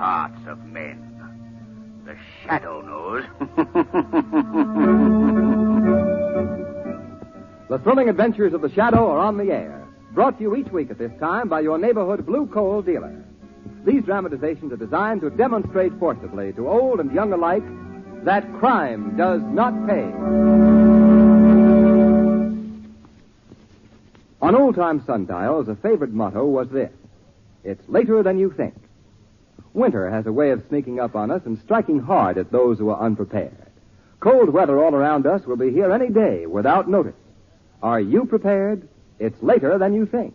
hearts of men. The Shadow knows. The thrilling adventures of the Shadow are on the air. Brought to you each week at this time by your neighborhood Blue Coal dealer. These dramatizations are designed to demonstrate forcibly to old and young alike that crime does not pay. On old-time sundials, a favorite motto was this: it's later than you think. Winter has a way of sneaking up on us and striking hard at those who are unprepared. Cold weather all around us will be here any day without notice. Are you prepared? It's later than you think.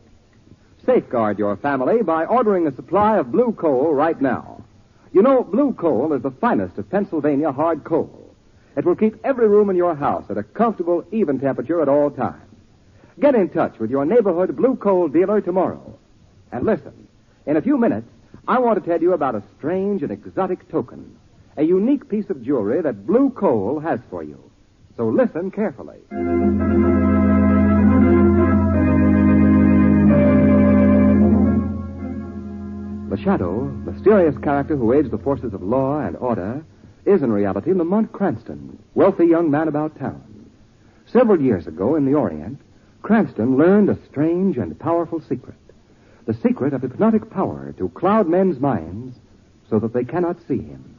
Safeguard your family by ordering a supply of Blue Coal right now. You know, Blue Coal is the finest of Pennsylvania hard coal. It will keep every room in your house at a comfortable, even temperature at all times. Get in touch with your neighborhood Blue Coal dealer tomorrow. And listen, in a few minutes, I want to tell you about a strange and exotic token, a unique piece of jewelry that Blue Coal has for you. So listen carefully. The Shadow, mysterious character who aids the forces of law and order, is in reality Lamont Cranston, wealthy young man about town. Several years ago in the Orient, Cranston learned a strange and powerful secret. The secret of hypnotic power to cloud men's minds so that they cannot see him.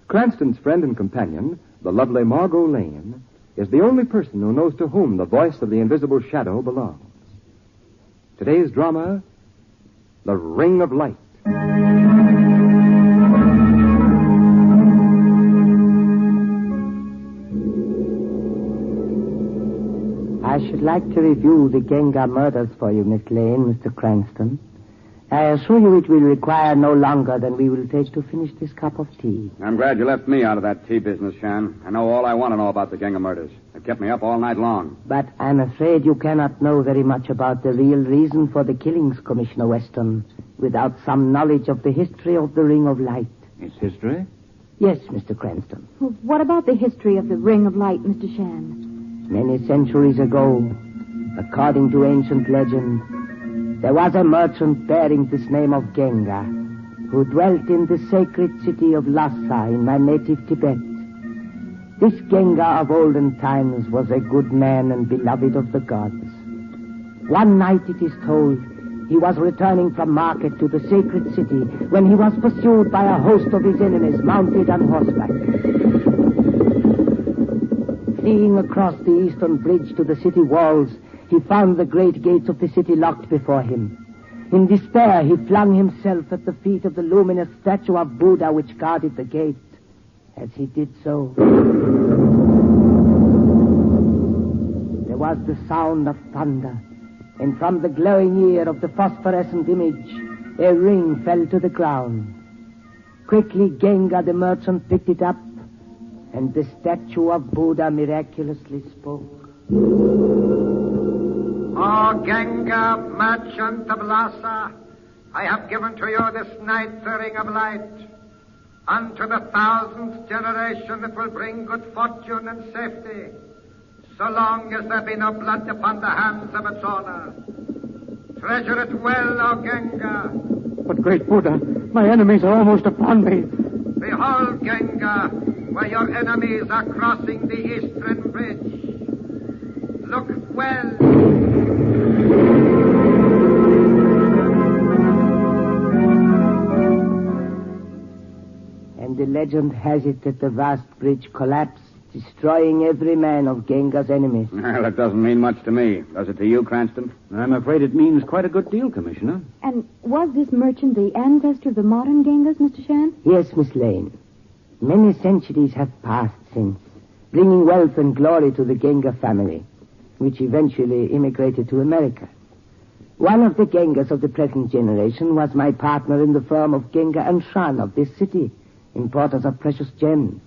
Cranston's friend and companion, the lovely Margot Lane, is the only person who knows to whom the voice of the invisible Shadow belongs. Today's drama, The Ring of Light. I should like to review the Genga murders for you, Miss Lane, Mr. Cranston. I assure you it will require no longer than we will take to finish this cup of tea. I'm glad you left me out of that tea business, Shan. I know all I want to know about the Genga murders. It kept me up all night long. But I'm afraid you cannot know very much about the real reason for the killings, Commissioner Weston, without some knowledge of the history of the Ring of Light. Its history? Yes, Mr. Cranston. Well, what about the history of the Ring of Light, Mr. Shan? Many centuries ago, according to ancient legend, there was a merchant bearing this name of Genga, who dwelt in the sacred city of Lhasa in my native Tibet. This Genga of olden times was a good man and beloved of the gods. One night, it is told, he was returning from market to the sacred city when he was pursued by a host of his enemies mounted on horseback. Fleeing across the eastern bridge to the city walls, he found the great gates of the city locked before him. In despair, he flung himself at the feet of the luminous statue of Buddha which guarded the gate. As he did so, there was the sound of thunder, and from the glowing ear of the phosphorescent image, a ring fell to the ground. Quickly, Genga the merchant picked it up, and the statue of Buddha miraculously spoke. O Genga, merchant of Lhasa, I have given to you this night the Ring of Light. Unto the 1000th generation it will bring good fortune and safety, so long as there be no blood upon the hands of its owner. Treasure it well, O Genga. But, great Buddha, my enemies are almost upon me. Behold, Genga, where your enemies are crossing the eastern bridge. Look well. And the legend has it that the vast bridge collapsed, destroying every man of Genga's enemies. Well, it doesn't mean much to me. Does it to you, Cranston? I'm afraid it means quite a good deal, Commissioner. And was this merchant the ancestor of the modern Gengas, Mr. Shan? Yes, Miss Lane. Many centuries have passed since, bringing wealth and glory to the Genga family, which eventually immigrated to America. One of the Gengas of the present generation was my partner in the firm of Genga and Shan of this city, importers of precious gems.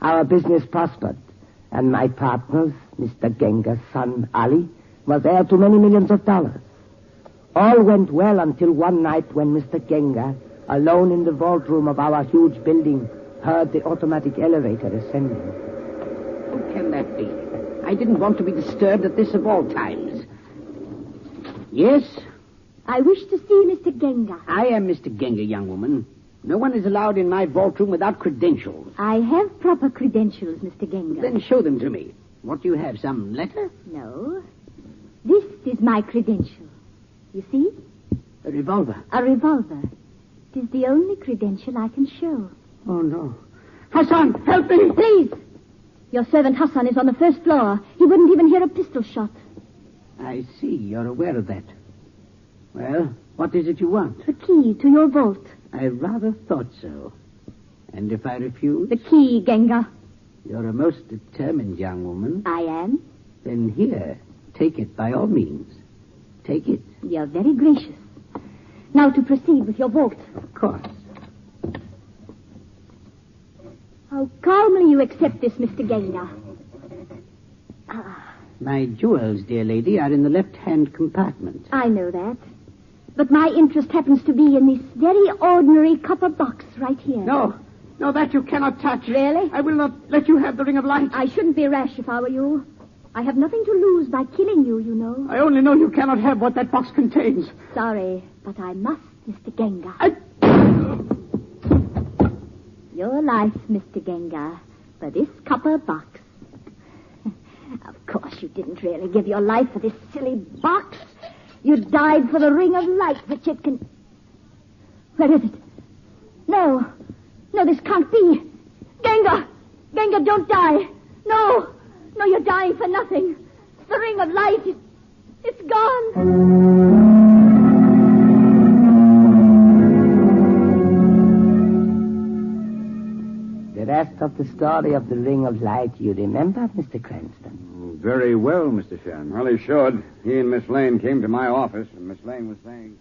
Our business prospered, and my partner, Mr. Genga's son, Ali, was heir to many millions of dollars. All went well until one night when Mr. Genga, alone in the vault room of our huge building, heard the automatic elevator ascending. Who can that be? I didn't want to be disturbed at this of all times. Yes? I wish to see Mr. Genga. I am Mr. Genga, young woman. No one is allowed in my vault room without credentials. I have proper credentials, Mr. Genga. Then show them to me. What do you have, some letter? No. This is my credential. You see? A revolver. A revolver. It is the only credential I can show. Oh, no. Hassan, help me! Please! Your servant Hassan is on the first floor. He wouldn't even hear a pistol shot. I see. You're aware of that. Well, what is it you want? The key to your vault. I rather thought so. And if I refuse? The key, Genga. You're a most determined young woman. I am. Then here, take it by all means. Take it. You're very gracious. Now to proceed with your vault. Of course. How calmly you accept this, Mr. Genga. My jewels, dear lady, are in the left-hand compartment. I know that. But my interest happens to be in this very ordinary copper box right here. No, that you cannot touch. Really? I will not let you have the Ring of Light. I shouldn't be rash if I were you. I have nothing to lose by killing you, you know. I only know you cannot have what that box contains. Sorry, but I must, Mr. Genga. Your life, Mr. Genga, for this copper box. Of course, you didn't really give your life for this silly box. You died for the Ring of Light, which it can... Where is it? No, this can't be. Genga, don't die. No, you're dying for nothing. The Ring of Light, it's gone. The rest of the story of the Ring of Light you remember, Mr. Cranston? Very well, Mr. Shan. Well, he should. He and Miss Lane came to my office, and Miss Lane was saying...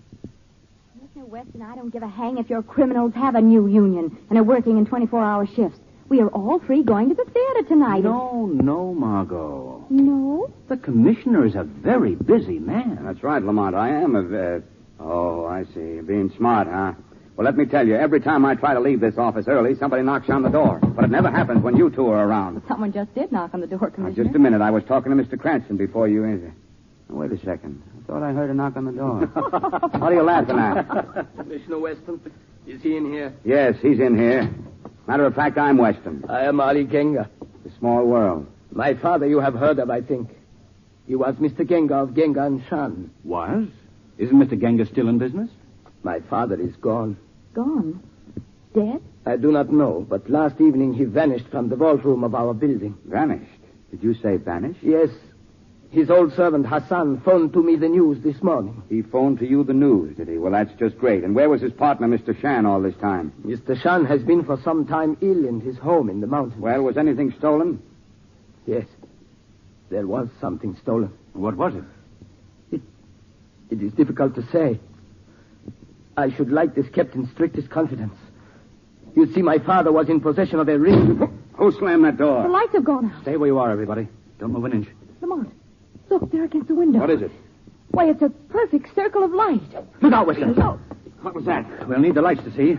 Mr. Weston, I don't give a hang if your criminals have a new union and are working in 24-hour shifts. We are all three going to the theater tonight. No, Margot. No? The commissioner is a very busy man. That's right, Lamont. I am Oh, I see. Being smart, huh? Well, let me tell you, every time I try to leave this office early, somebody knocks on the door. But it never happens when you two are around. Someone just did knock on the door, Commissioner. Now, just a minute. I was talking to Mr. Cranston before you entered. Oh, wait a second. I thought I heard a knock on the door. What are you laughing at? Commissioner Weston, is he in here? Yes, he's in here. Matter of fact, I'm Weston. I am Ali Genga. It's a small world. My father you have heard of, I think. He was Mr. Genga of Genga and Shan. Was? Isn't Mr. Genga still in business? My father is gone. Gone? Dead? I do not know, but last evening he vanished from the vault room of our building. Vanished? Did you say vanished? Yes. His old servant, Hassan, phoned to me the news this morning. He phoned to you the news, did he? Well, that's just great. And where was his partner, Mr. Shan, all this time? Mr. Shan has been for some time ill in his home in the mountains. Well, was anything stolen? Yes. There was something stolen. What was it? It is difficult to say. I should like this kept in strictest confidence. You see, my father was in possession of a ring. Who slammed that door? The lights have gone out. Stay where you are, everybody. Don't move an inch. Lamont, look, there against the window. What is it? Why, it's a perfect circle of light. Look out, Whistler. No. What was that? We'll need the lights to see.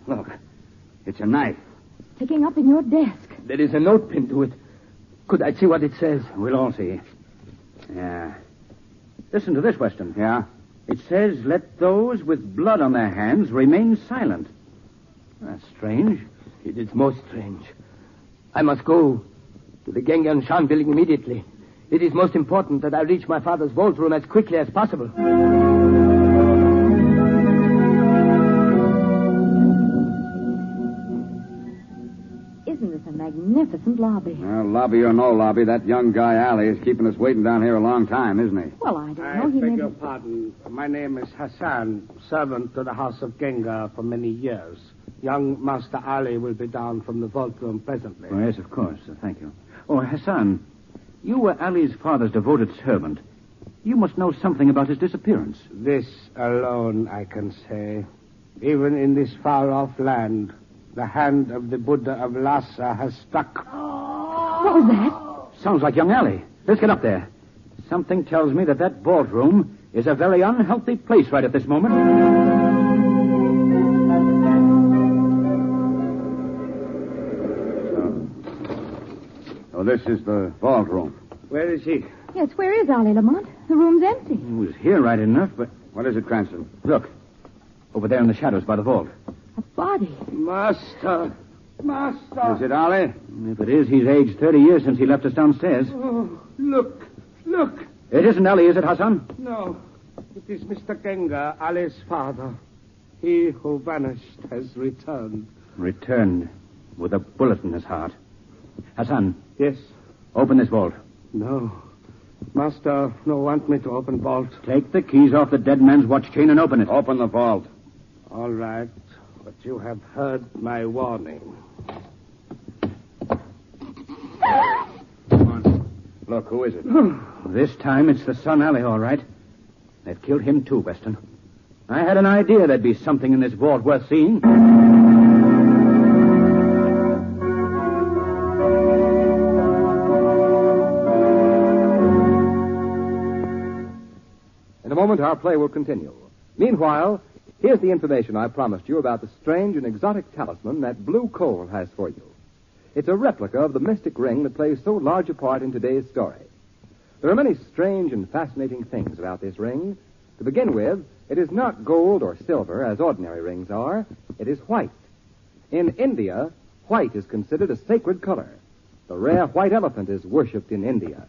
Look, it's a knife. Sticking up in your desk. There is a note pinned to it. Could I see what it says? We'll all see. Yeah. Listen to this, Weston. Yeah? It says, let those with blood on their hands remain silent. That's strange. It is most strange. I must go to the Genga and Shan building immediately. It is most important that I reach my father's vault room as quickly as possible. Isn't this a magnificent lobby? Well, lobby or no lobby, that young guy, Ali, is keeping us waiting down here a long time, isn't he? Well, I don't I know. He beg may your be... pardon. My name is Hassan, servant to the House of Genga for many years. Young Master Ali will be down from the vault room presently. Oh, yes, of course. Thank you. Oh, Hassan, you were Ali's father's devoted servant. You must know something about his disappearance. This alone I can say. Even in this far-off land, the hand of the Buddha of Lhasa has struck. What was that? Sounds like young Ali. Let's get up there. Something tells me that vault room is a very unhealthy place right at this moment. So this is the vault room. Where is he? Yes, where is Ali Lamont? The room's empty. He was here right enough, but... What is it, Cranston? Look. Over there in the shadows by the vault. A body. Master. Is it Ali? If it is, he's aged 30 years since he left us downstairs. Oh, look. It isn't Ali, is it, Hassan? No, it is Mr. Genga, Ali's father. He who vanished has returned. Returned with a bullet in his heart. Hassan. Yes. Open this vault. No. Master, no want me to open vault. Take the keys off the dead man's watch chain and open it. Open the vault. All right, but you have heard my warning. Come on. Look, who is it? This time it's the son Ali, all right. They've killed him too, Weston. I had an idea there'd be something in this vault worth seeing. In a moment, our play will continue. Meanwhile, here's the information I promised you about the strange and exotic talisman that Blue Coal has for you. It's a replica of the mystic ring that plays so large a part in today's story. There are many strange and fascinating things about this ring. To begin with, it is not gold or silver, as ordinary rings are. It is white. In India, white is considered a sacred color. The rare white elephant is worshipped in India.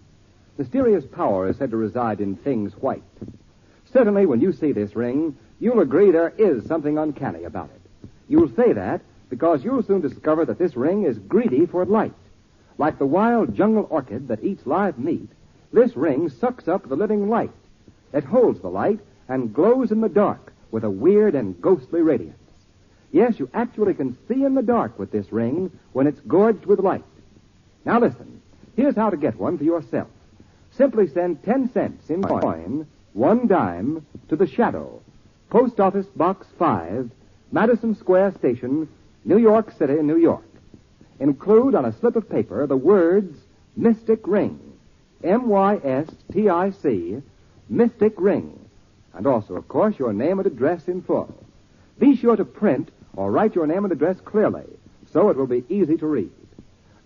Mysterious power is said to reside in things white. Certainly, when you see this ring, you'll agree there is something uncanny about it. You'll say that because you'll soon discover that this ring is greedy for light. Like the wild jungle orchid that eats live meat, this ring sucks up the living light. It holds the light and glows in the dark with a weird and ghostly radiance. Yes, you actually can see in the dark with this ring when it's gorged with light. Now listen, here's how to get one for yourself. Simply send 10 cents in coin, 1 dime, to the Shadow, Post Office Box 5, Madison Square Station, New York City, New York. Include on a slip of paper the words Mystic Ring, M-Y-S-T-I-C, Mystic Ring, and also, of course, your name and address in full. Be sure to print or write your name and address clearly, so it will be easy to read.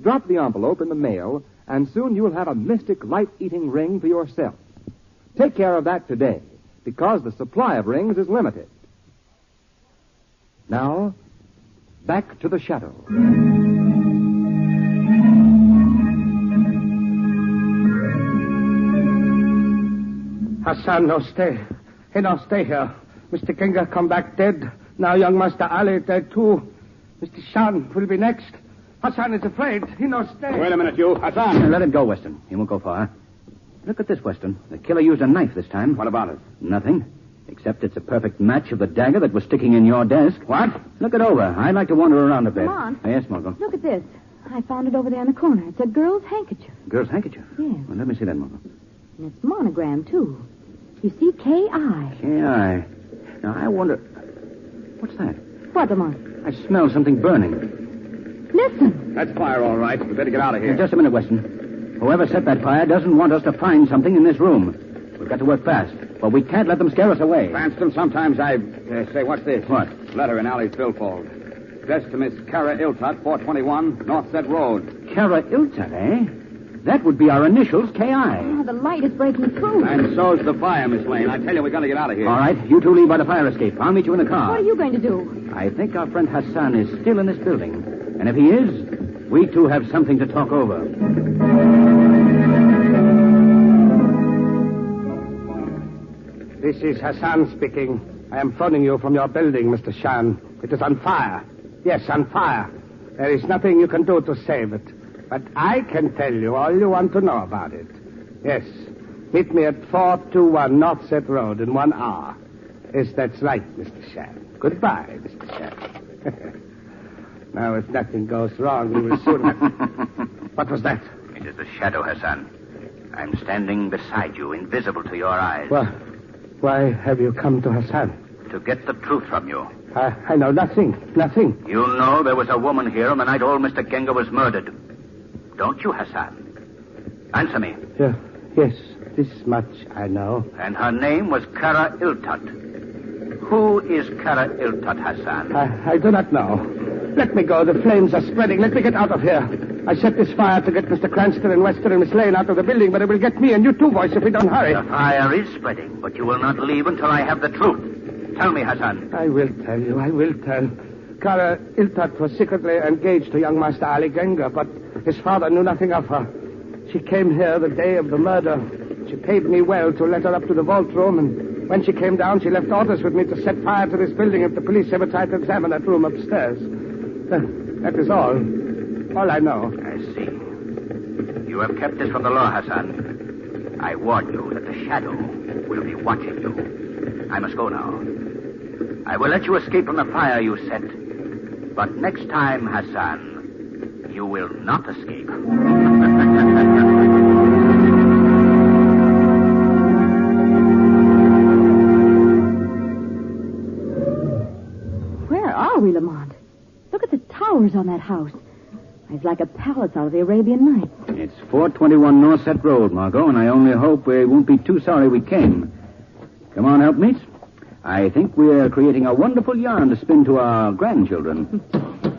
Drop the envelope in the mail, and soon you'll have a mystic light-eating ring for yourself. Take care of that today, because the supply of rings is limited. Now, back to the Shadow. Hassan, no stay. He no stay here. Mr. Genga come back dead. Now young Master Ali dead too. Mr. Shan will be next. Hassan is afraid. He no stay. Wait a minute, you. Hassan. Let him go, Weston. He won't go far. Look at this, Weston. The killer used a knife this time. What about it? Nothing. Except it's a perfect match of the dagger that was sticking in your desk. What? Look it over. I'd like to wander around a bit. Come on. Yes, Margot. Look at this. I found it over there in the corner. It's a girl's handkerchief. Girl's handkerchief? Yes. Well, let me see that, Margot. And it's monogrammed, too. You see, K.I. K.I. Now, I wonder... What's that? What, Lamont? I smell something burning. Listen. That's fire, all right. We better get out of here. Just a minute, Weston. Whoever set that fire doesn't want us to find something in this room. We've got to work fast, but we can't let them scare us away. Cranston, sometimes I... say, what's this? What? Letter in Ali's billfold. Addressed to Miss Kara Iltut, 421, Northset Road. Kara Iltut, eh? That would be our initials, K.I. Oh, the light is breaking through. And so's the fire, Miss Lane. I tell you, we got to get out of here. All right, you two leave by the fire escape. I'll meet you in the car. What are you going to do? I think our friend Hassan is still in this building. And if he is, we two have something to talk over. This is Hassan speaking. I am phoning you from your building, Mr. Shan. It is on fire. Yes, on fire. There is nothing you can do to save it. But I can tell you all you want to know about it. Yes. Meet me at 421 Northset Road in 1 hour. Yes, that's right, Mr. Shan. Goodbye, Mr. Shan. Now, if nothing goes wrong, we will soon have... What was that? It is the Shadow, Hassan. I'm standing beside you, invisible to your eyes. Well, why have you come to Hassan? To get the truth from you. I know nothing. Nothing. You know there was a woman here on the night old Mr. Genga was murdered. Don't you, Hassan? Answer me. Yes, this much I know. And her name was Kara Iltut. Who is Kara Iltut, Hassan? I do not know. Let me go. The flames are spreading. Let me get out of here. I set this fire to get Mr. Cranston and Weston and Miss Lane out of the building, but it will get me and you too, boys, if we don't hurry. The fire is spreading, but you will not leave until I have the truth. Tell me, Hassan. I will tell you. Kara Iltat was secretly engaged to young Master Ali Genga, but his father knew nothing of her. She came here the day of the murder. She paid me well to let her up to the vault room, and when she came down, she left orders with me to set fire to this building if the police ever tried to examine that room upstairs. That is all. All I know. I see. You have kept this from the law, Hassan. I warn you that the shadow will be watching you. I must go now. I will let you escape from the fire you set. But next time, Hassan, you will not escape. Where are we, Lamont? Look at the towers on that house. It's like a palace out of the Arabian Nights. It's 421 Norset Road, Margot, and I only hope we won't be too sorry we came. Come on, helpmates. I think we're creating a wonderful yarn to spin to our grandchildren.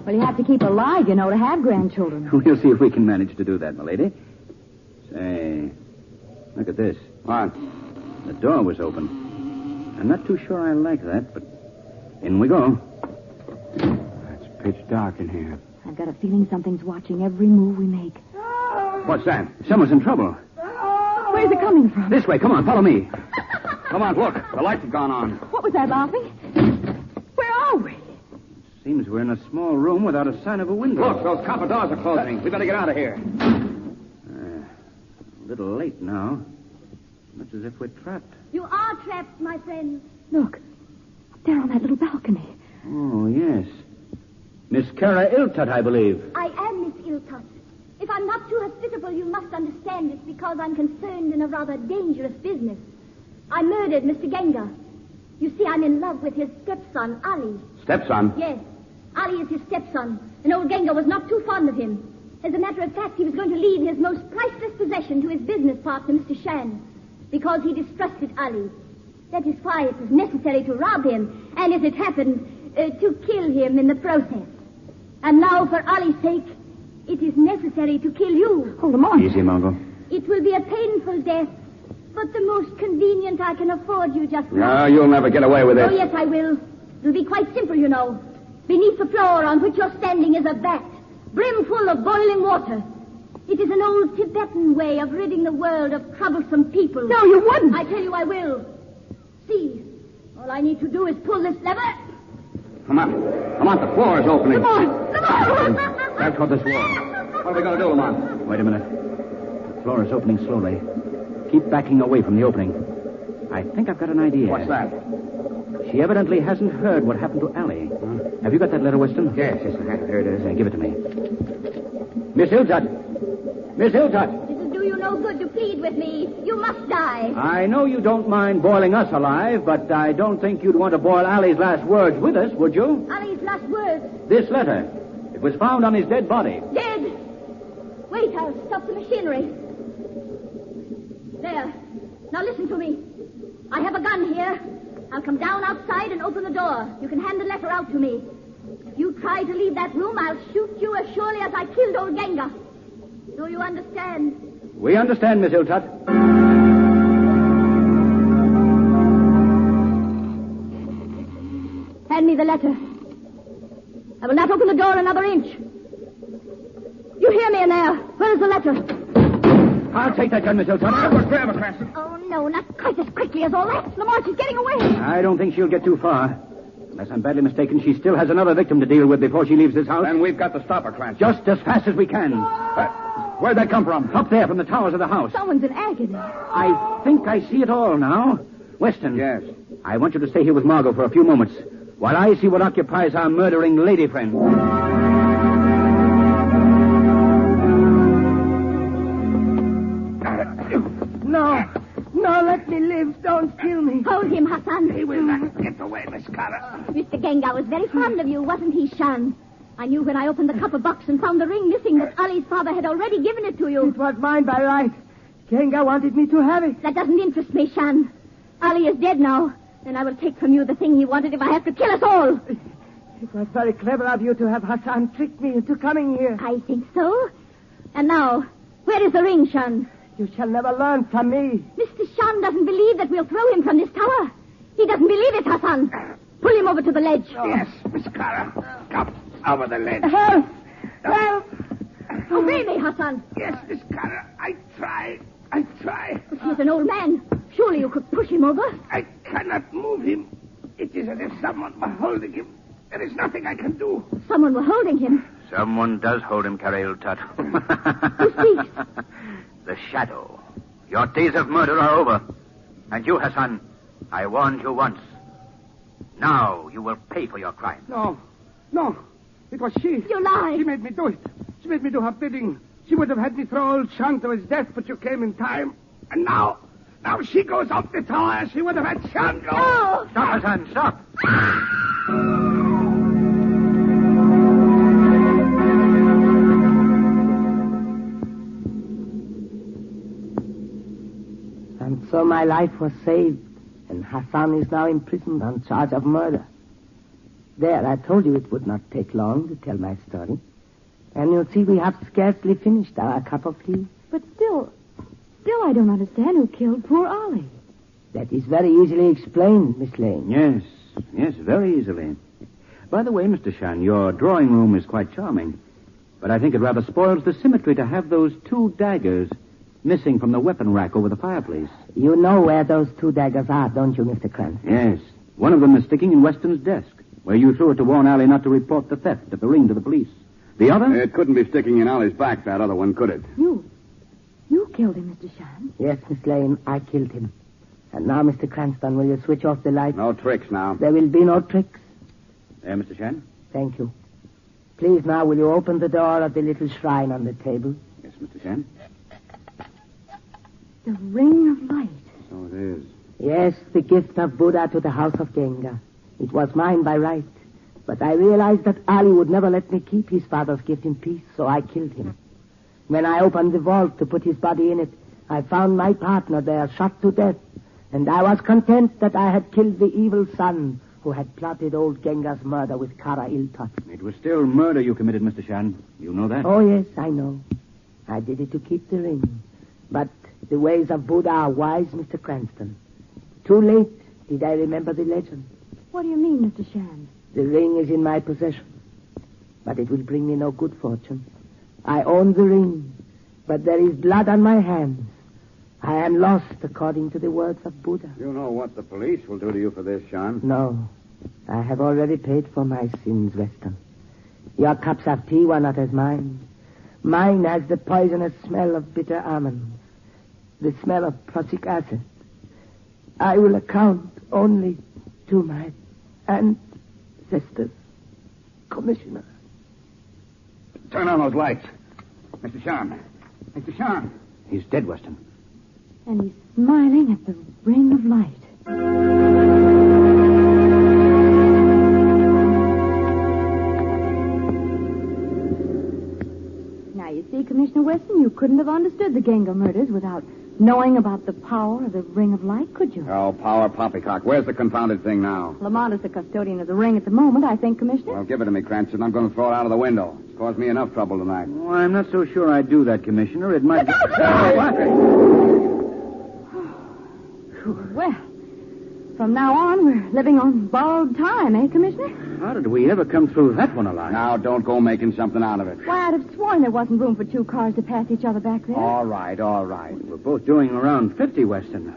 Well, you have to keep alive, you know, to have grandchildren. We'll see if we can manage to do that, milady. Say, look at this. What? The door was open. I'm not too sure I like that, but in we go. It's pitch dark in here. I've got a feeling something's watching every move we make. What's that? Someone's in trouble. Where's it coming from? This way. Come on, follow me. Come on, look. The lights have gone on. What was that, laughing? Where are we? Seems we're in a small room without a sign of a window. Look, those copper doors are closing. We better get out of here. A little late now. Looks as if we're trapped. You are trapped, my friend. Look, up there on that little balcony. Oh, yes. Miss Kara Iltat, I believe. I am Miss Iltot. If I'm not too hospitable, you must understand it's because I'm concerned in a rather dangerous business. I murdered Mr. Genga. You see, I'm in love with his stepson, Ali. Stepson? Yes. Ali is his stepson, and old Genga was not too fond of him. As a matter of fact, he was going to leave his most priceless possession to his business partner, Mr. Shan, because he distrusted Ali. That is why it was necessary to rob him, and as it happened, to kill him in the process. And now, for Ali's sake, it is necessary to kill you. Hold them on. Easy, Margot. It will be a painful death, but the most convenient I can afford you just now. No, you'll never get away with it. Oh, yes, I will. It'll be quite simple, you know. Beneath the floor on which you're standing is a vat, brimful of boiling water. It is an old Tibetan way of ridding the world of troublesome people. No, you wouldn't. I tell you I will. See, all I need to do is pull this lever. Come on. Come on, the floor is opening. Grab toward this wall. What are we going to do, Lamont? Wait a minute. The floor is opening slowly. Keep backing away from the opening. I think I've got an idea. What's that? She evidently hasn't heard what happened to Ali. Have you got that letter, Weston? Yes, I have. Here it is. Give it to me. Miss Iltat. Miss Iltat. This will do you no good to plead with me. You must die. I know you don't mind boiling us alive, but I don't think you'd want to boil Ali's last words with us, would you? Ali's last words. This letter. It was found on his dead body. Dead. Wait, I'll stop the machinery. There. Now listen to me. I have a gun here. I'll come down outside and open the door. You can hand the letter out to me. If you try to leave that room, I'll shoot you as surely as I killed old Genga. Do you understand? We understand, Miss Iltat. Hand me the letter. I will not open the door another inch. You hear me in there? Where is the letter? I'll take that gun, Miss Iltat. Grab her, Cranston. Oh, no, not quite as quickly as all that. Lamont, she's getting away. I don't think she'll get too far. Unless I'm badly mistaken, she still has another victim to deal with before she leaves this house. Then we've got to stop her, Cranston. Just as fast as we can. Where'd that come from? Up there, from the towers of the house. Someone's in agony. I think I see it all now. Weston. Yes. I want you to stay here with Margot for a few moments while I see what occupies our murdering lady friend. No, let me live. Don't kill me. Hold him, Hassan. He will not get away, Miss Kara. Mr. Genga was very fond of you, wasn't he, Shan? I knew when I opened the copper box and found the ring missing that Ali's father had already given it to you. It was mine by right. Genga wanted me to have it. That doesn't interest me, Shan. Ali is dead now, and I will take from you the thing he wanted if I have to kill us all. It was very clever of you to have Hassan trick me into coming here. I think so. And now, where is the ring, Shan? You shall never learn from me. Mr. Shan doesn't believe that we'll throw him from this tower. He doesn't believe it, Hassan. Pull him over to the ledge. Yes, Miss Clara. Come over the ledge. Help! Help! Obey me, Hassan. Yes, Miss Clara. I try. But he's an old man. Surely you could push him over. I cannot move him. It is as if someone were holding him. There is nothing I can do. Someone were holding him. Someone does hold him, Karail-Tut. Who speaks? The shadow. Your days of murder are over. And you, Hassan, I warned you once. Now you will pay for your crime. No. It was she. You lie. She made me do it. She made me do her bidding. She would have had me throw old Shan to his death, but you came in time. And now she goes up the tower. She would have had Shan go. No. Stop, Hassan, stop. And so my life was saved, and Hassan is now imprisoned on charge of murder. There, I told you it would not take long to tell my story. And you'll see we have scarcely finished our cup of tea. But still I don't understand who killed poor Ollie. That is very easily explained, Miss Lane. Yes, very easily. By the way, Mr. Shan, your drawing room is quite charming. But I think it rather spoils the symmetry to have those 2 daggers missing from the weapon rack over the fireplace. You know where those 2 daggers are, don't you, Mr. Cranston? Yes. One of them is sticking in Weston's desk, where you threw it to warn Allie not to report the theft of the ring to the police. The other? It couldn't be sticking in Ollie's back, that other one, could it? You killed him, Mr. Shan. Yes, Miss Lane, I killed him. And now, Mr. Cranston, will you switch off the light? No tricks now. There will be no tricks. There, Mr. Shan? Thank you. Please, now, will you open the door of the little shrine on the table? Yes, Mr. Shan. The ring of light. So it is. Yes, the gift of Buddha to the house of Genga. It was mine by right. But I realized that Ali would never let me keep his father's gift in peace, so I killed him. When I opened the vault to put his body in it, I found my partner there, shot to death. And I was content that I had killed the evil son who had plotted old Genga's murder with Kara-il-Tut. It was still murder you committed, Mr. Shan. You know that? Oh, yes, I know. I did it to keep the ring. But the ways of Buddha are wise, Mr. Cranston. Too late did I remember the legend. What do you mean, Mr. Shan? The ring is in my possession, but it will bring me no good fortune. I own the ring, but there is blood on my hands. I am lost according to the words of Buddha. You know what the police will do to you for this, Shan. No, I have already paid for my sins, Weston. Your cups of tea were not as mine. Mine has the poisonous smell of bitter almonds, the smell of prussic acid. I will account only to my ancestors, Commissioner. Turn on those lights. Mr. Shan. Mr. Shan. He's dead, Weston. And he's smiling at the ring of light. Now, you see, Commissioner Weston, you couldn't have understood the Genga murders without knowing about the power of the ring of light, could you? Oh, power poppycock. Where's the confounded thing now? Lamont is the custodian of the ring at the moment, I think, Commissioner. Well, give it to me, Cranston. I'm going to throw it out of the window. It's caused me enough trouble tonight. Oh, I'm not so sure I'd do that, Commissioner. It might... Well, from now on, we're living on borrowed time, eh, Commissioner? How did we ever come through that one alive? Now, don't go making something out of it. Why, I'd have sworn there wasn't room for 2 cars to pass each other back there. All right. We're both doing around 50, Weston.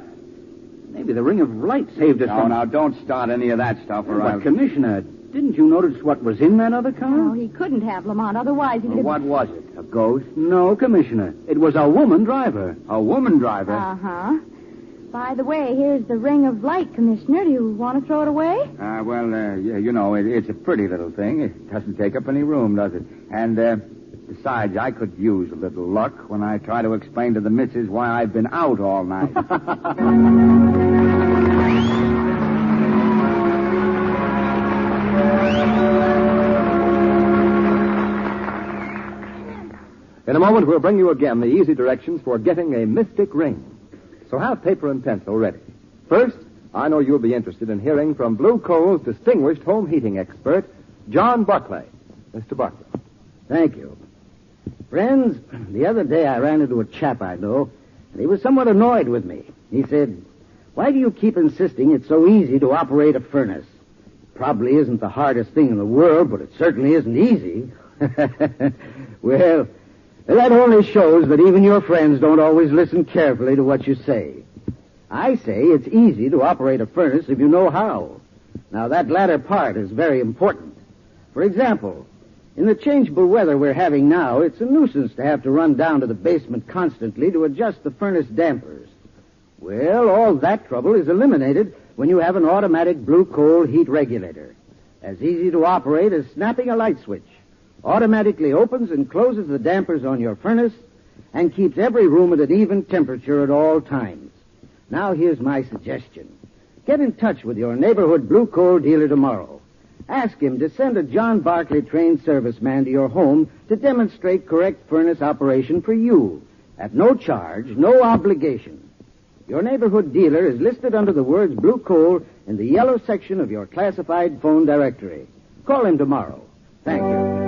Maybe the ring of light saved us from... Now, don't start any of that stuff, or I'll... But, Commissioner, didn't you notice what was in that other car? No, he couldn't have, Lamont. Otherwise, he'd have... What was it? A ghost? No, Commissioner. It was a woman driver. A woman driver? Uh-huh. By the way, here's the ring of light, Commissioner. Do you want to throw it away? You know, it's a pretty little thing. It doesn't take up any room, does it? And, besides, I could use a little luck when I try to explain to the missus why I've been out all night. In a moment, we'll bring you again the easy directions for getting a mystic ring. So have paper and pencil ready. First, I know you'll be interested in hearing from Blue Coal's distinguished home heating expert, John Buckley. Mr. Buckley. Thank you. Friends, the other day I ran into a chap I know, and he was somewhat annoyed with me. He said, Why do you keep insisting it's so easy to operate a furnace? Probably isn't the hardest thing in the world, but it certainly isn't easy. Well, that only shows that even your friends don't always listen carefully to what you say. I say it's easy to operate a furnace if you know how. Now, that latter part is very important. For example, in the changeable weather we're having now, it's a nuisance to have to run down to the basement constantly to adjust the furnace dampers. Well, all that trouble is eliminated when you have an automatic blue-coal heat regulator. As easy to operate as snapping a light switch. Automatically opens and closes the dampers on your furnace and keeps every room at an even temperature at all times. Now, here's my suggestion. Get in touch with your neighborhood blue-coal dealer tomorrow. Ask him to send a John Barclay trained serviceman to your home to demonstrate correct furnace operation for you at no charge, no obligation. Your neighborhood dealer is listed under the words Blue Coal in the yellow section of your classified phone directory. Call him tomorrow. Thank you.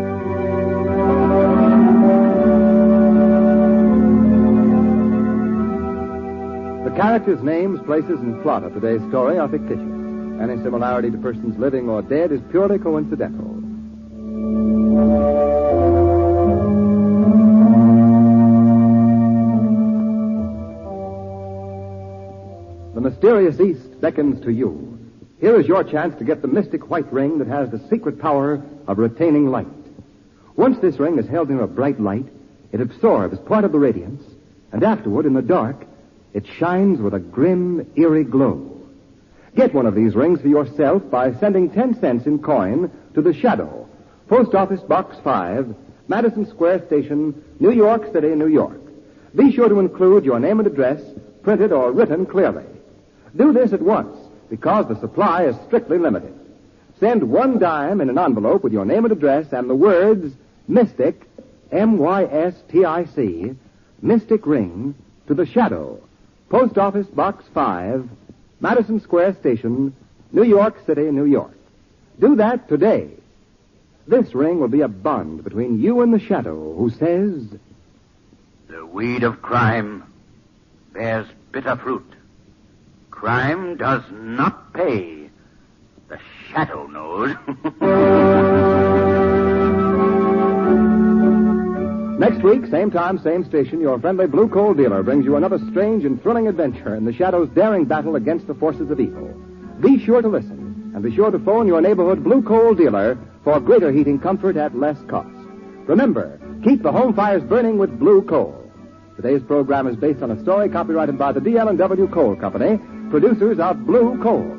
The characters, names, places, and plot of today's story are fictitious. Any similarity to persons living or dead is purely coincidental. The mysterious East beckons to you. Here is your chance to get the mystic white ring that has the secret power of retaining light. Once this ring is held in a bright light, it absorbs part of the radiance, and afterward, in the dark, it shines with a grim, eerie glow. Get one of these rings for yourself by sending 10 cents in coin to The Shadow, Post Office Box 5, Madison Square Station, New York City, New York. Be sure to include your name and address, printed or written clearly. Do this at once, because the supply is strictly limited. Send 1 dime in an envelope with your name and address and the words Mystic, M-Y-S-T-I-C, Mystic Ring, to The Shadow, Post Office Box 5, Madison Square Station, New York City, New York. Do that today. This ring will be a bond between you and the Shadow, who says, "The weed of crime bears bitter fruit. Crime does not pay. The Shadow knows." Next week, same time, same station, your friendly Blue Coal dealer brings you another strange and thrilling adventure in the Shadow's daring battle against the forces of evil. Be sure to listen, and be sure to phone your neighborhood Blue Coal dealer for greater heating comfort at less cost. Remember, keep the home fires burning with Blue Coal. Today's program is based on a story copyrighted by the D.L.&W. Coal Company, producers of Blue Coal.